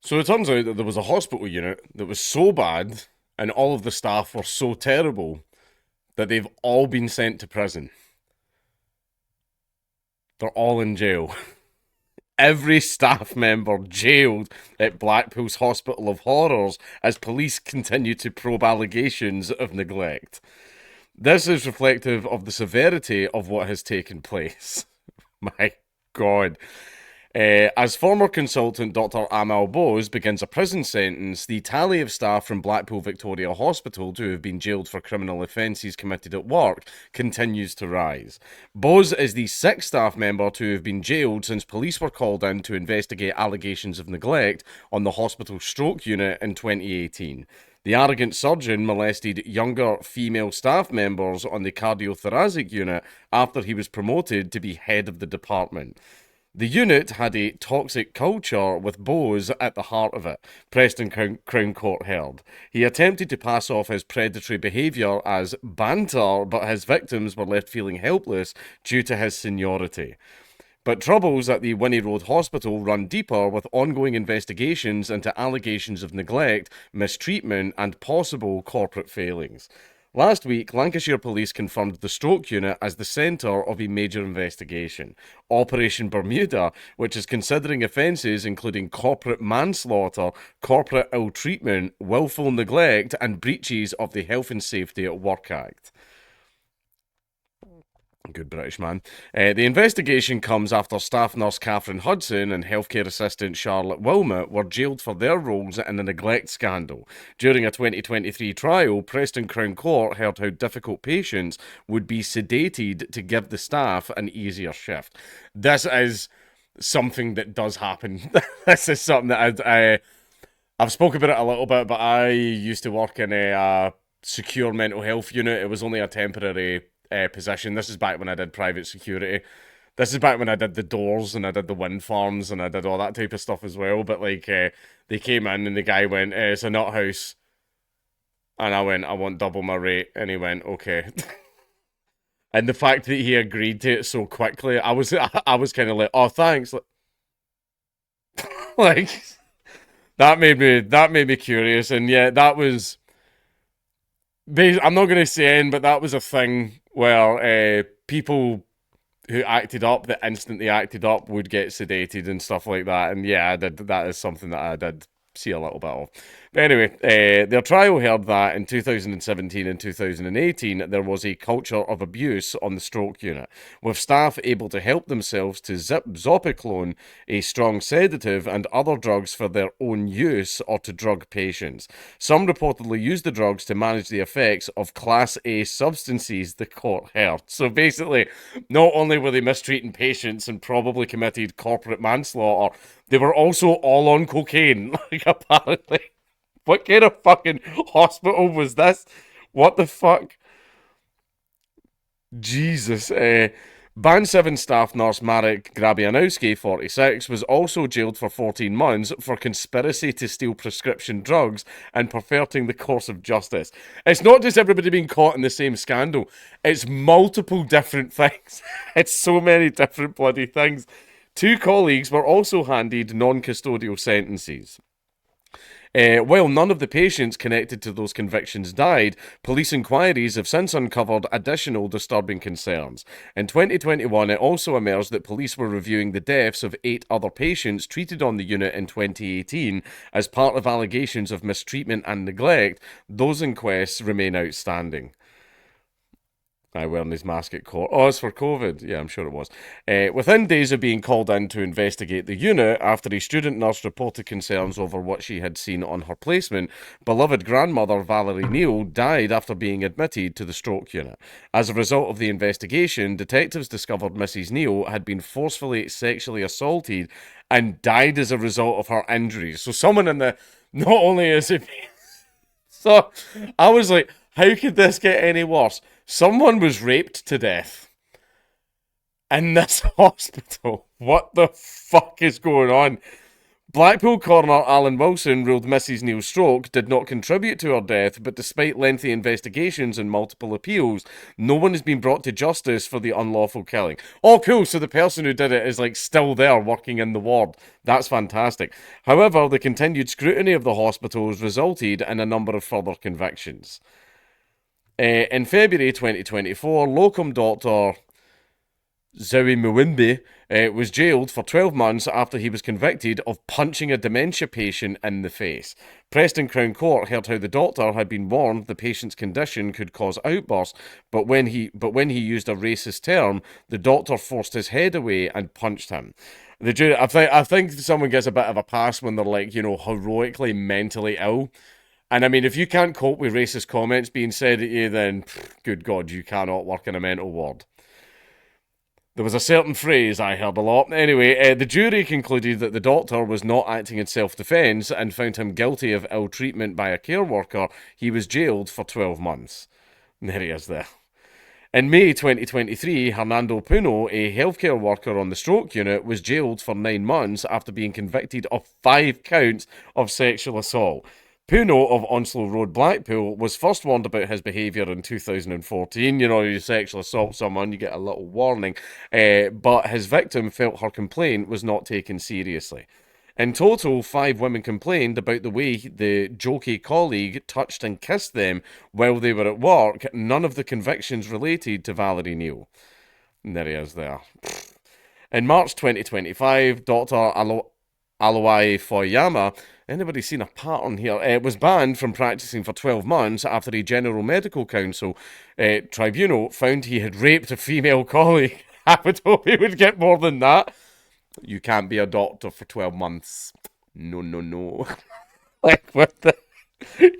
So it turns out that there was a hospital unit that was so bad and all of the staff were so terrible that they've all been sent to prison. They're all in jail. Every staff member jailed at Blackpool's Hospital of Horrors as police continue to probe allegations of neglect. This is reflective of the severity of what has taken place. My God. As former consultant Dr. Amal Bose begins a prison sentence, the tally of staff from Blackpool Victoria Hospital to have been jailed for criminal offences committed at work continues to rise. Bose is the sixth staff member to have been jailed since police were called in to investigate allegations of neglect on the hospital stroke unit in 2018. The arrogant surgeon molested younger female staff members on the cardiothoracic unit after he was promoted to be head of the department. The unit had a toxic culture with Bose at the heart of it, Preston Crown Court held. He attempted to pass off his predatory behaviour as banter, but his victims were left feeling helpless due to his seniority. But troubles at the Winnie Road Hospital run deeper with ongoing investigations into allegations of neglect, mistreatment, and possible corporate failings. Last week, Lancashire Police confirmed the stroke unit as the centre of a major investigation. Operation Bermuda, which is considering offences including corporate manslaughter, corporate ill treatment, willful neglect, and breaches of the Health and Safety at Work Act. Good British man. The investigation comes after staff nurse Catherine Hudson and healthcare assistant Charlotte Wilmot were jailed for their roles in a neglect scandal. During a 2023 trial, Preston Crown Court heard how difficult patients would be sedated to give the staff an easier shift. This is something that does happen. This is something that I've spoken about it a little bit, but I used to work in a secure mental health unit. It was only a temporary position. This is back when I did private security. This is back when I did the doors and I did the wind farms and I did all that type of stuff as well. But like, they came in and the guy went, "It's a nut house," and I went, "I want double my rate," and he went, "Okay." And the fact that he agreed to it so quickly, I was kind of like, "Oh, thanks." Like that made me curious, and yeah, that was. I'm not going to say in, but that was a thing where people who acted up, that instantly acted up, would get sedated and stuff like that. And yeah, I did. That is something that I did see a little bit of. But anyway, their trial heard that in 2017 and 2018 there was a culture of abuse on the stroke unit, with staff able to help themselves to zopiclone, a strong sedative, and other drugs for their own use or to drug patients. Some reportedly used the drugs to manage the effects of Class A substances, the court heard. So basically, not only were they mistreating patients and probably committed corporate manslaughter, they were also all on cocaine, like, apparently. What kind of fucking hospital was this? What the fuck? Jesus. Band 7 staff nurse Marek Grabianowski, 46, was also jailed for 14 months for conspiracy to steal prescription drugs and perverting the course of justice. It's not just everybody being caught in the same scandal, it's multiple different things. It's so many different bloody things. Two colleagues were also handed non-custodial sentences. While none of the patients connected to those convictions died, police inquiries have since uncovered additional disturbing concerns. In 2021, it also emerged that police were reviewing the deaths of 8 other patients treated on the unit in 2018 as part of allegations of mistreatment and neglect. Those inquests remain outstanding. Wearing his mask at court. Oh, it's for COVID. Yeah, I'm sure it was. Within days of being called in to investigate the unit, after a student nurse reported concerns over what she had seen on her placement, beloved grandmother Valerie Neal died after being admitted to the stroke unit. As a result of the investigation, detectives discovered Mrs. Neal had been forcefully sexually assaulted and died as a result of her injuries. So someone in the... Not only is it... So I was like, how could this get any worse? Someone was raped to death in this hospital. What the fuck is going on? Blackpool coroner Alan Wilson ruled Mrs. Neal's stroke did not contribute to her death, but despite lengthy investigations and multiple appeals, no one has been brought to justice for the unlawful killing. Oh, cool, so the person who did it is like still there working in the ward. That's fantastic. However, the continued scrutiny of the hospitals resulted in a number of further convictions. In February 2024, locum doctor Zoe Mwimbi was jailed for 12 months after he was convicted of punching a dementia patient in the face. Preston Crown Court heard how the doctor had been warned the patient's condition could cause outbursts, but when he used a racist term, the doctor forced his head away and punched him. The jury, I think someone gets a bit of a pass when they're like, heroically mentally ill. And I mean, if you can't cope with racist comments being said at you, then good God, you cannot work in a mental ward. There was a certain phrase I heard a lot. Anyway, the jury concluded that the doctor was not acting in self-defence and found him guilty of ill treatment by a care worker. He was jailed for 12 months. There he is there. In May 2023, Hernando Puno, a healthcare worker on the stroke unit, was jailed for 9 months after being convicted of 5 counts of sexual assault. Puno of Onslow Road, Blackpool, was first warned about his behaviour in 2014. You sexually assault someone, you get a little warning. But his victim felt her complaint was not taken seriously. In total, 5 women complained about the way the jokey colleague touched and kissed them while they were at work. None of the convictions related to Valerie Neal. And there he is there. In March 2025, Dr. Aloai Foyama, anybody seen a pattern here? Was banned from practicing for 12 months after a General Medical Council tribunal found he had raped a female colleague. I would hope he would get more than that. You can't be a doctor for 12 months. No. Like, what the...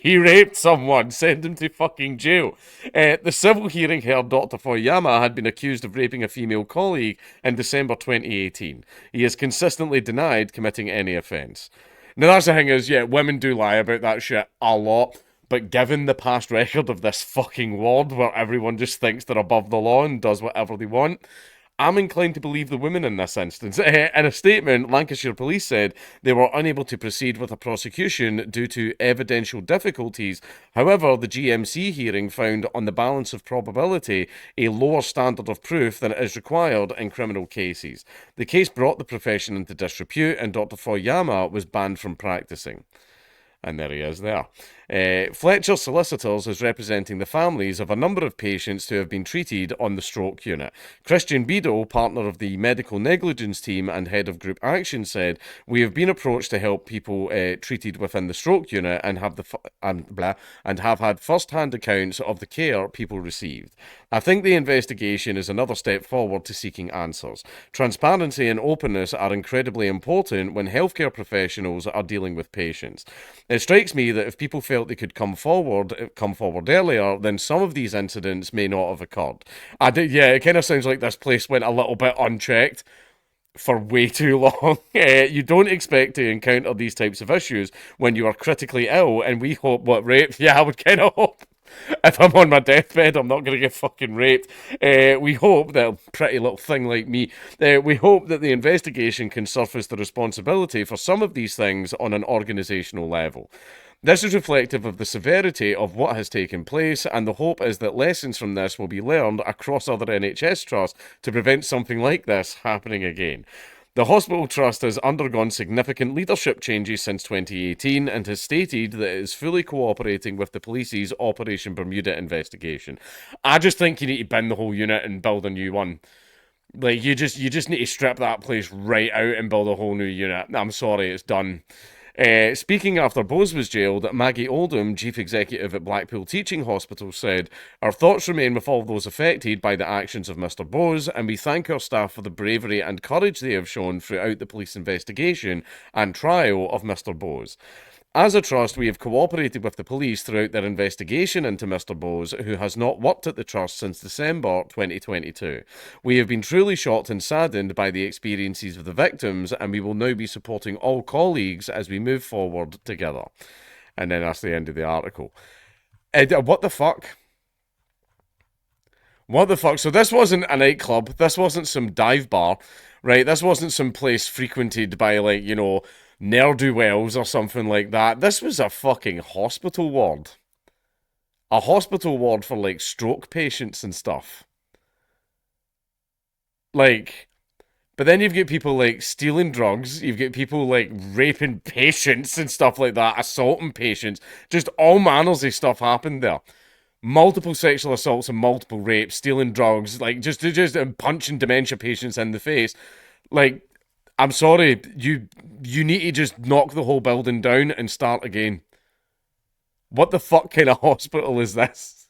He raped someone, send him to fucking jail. The civil hearing heard Dr. Foyama had been accused of raping a female colleague in December 2018. He has consistently denied committing any offence. Now, that's the thing is, yeah, women do lie about that shit a lot, but given the past record of this fucking ward where everyone just thinks they're above the law and does whatever they want, I'm inclined to believe the women in this instance. In a statement, Lancashire Police said they were unable to proceed with a prosecution due to evidential difficulties. However, the GMC hearing found, on the balance of probability, a lower standard of proof than is required in criminal cases. The case brought the profession into disrepute, and Dr. Foyama was banned from practicing. And there he is there. Fletcher Solicitors is representing the families of a number of patients who have been treated on the stroke unit. Christian Beadle, partner of the medical negligence team and head of group action, said, "We have been approached to help people treated within the stroke unit and have had first-hand accounts of the care people received. I think the investigation is another step forward to seeking answers. Transparency and openness are incredibly important when healthcare professionals are dealing with patients. It strikes me that if people felt they could come forward earlier, then some of these incidents may not have occurred." It kind of sounds like this place went a little bit unchecked for way too long. You don't expect to encounter these types of issues when you are critically ill, and we hope rape? Yeah, I would kind of hope. If I'm on my deathbed, I'm not going to get fucking raped. We hope that a pretty little thing like me, we hope that the investigation can surface the responsibility for some of these things on an organisational level. This is reflective of the severity of what has taken place, and the hope is that lessons from this will be learned across other NHS trusts to prevent something like this happening again. The hospital trust has undergone significant leadership changes since 2018 and has stated that it is fully cooperating with the police's Operation Bermuda investigation. I just think you need to bin the whole unit and build a new one. Like, you just need to strip that place right out and build a whole new unit. I'm sorry, it's done. Speaking after Bose was jailed, Maggie Oldham, Chief Executive at Blackpool Teaching Hospital, said, "Our thoughts remain with all those affected by the actions of Mr. Bose, and we thank our staff for the bravery and courage they have shown throughout the police investigation and trial of Mr. Bose. As a trust, we have cooperated with the police throughout their investigation into Mr. Bose, who has not worked at the trust since December 2022. We have been truly shocked and saddened by the experiences of the victims, and we will now be supporting all colleagues as we move forward together." And then that's the end of the article. What the fuck? What the fuck? So this wasn't a nightclub. This wasn't some dive bar, right? This wasn't some place frequented by, ne'er-do-wells or something like that. This was a fucking hospital ward. A hospital ward for, like, stroke patients and stuff. Like, but then you've got people, like, stealing drugs, you've got people, like, raping patients and stuff like that, assaulting patients. Just all manners of stuff happened there. Multiple sexual assaults and multiple rapes, stealing drugs, like, just punching dementia patients in the face. Like, I'm sorry, you need to just knock the whole building down and start again. What the fuck kind of hospital is this?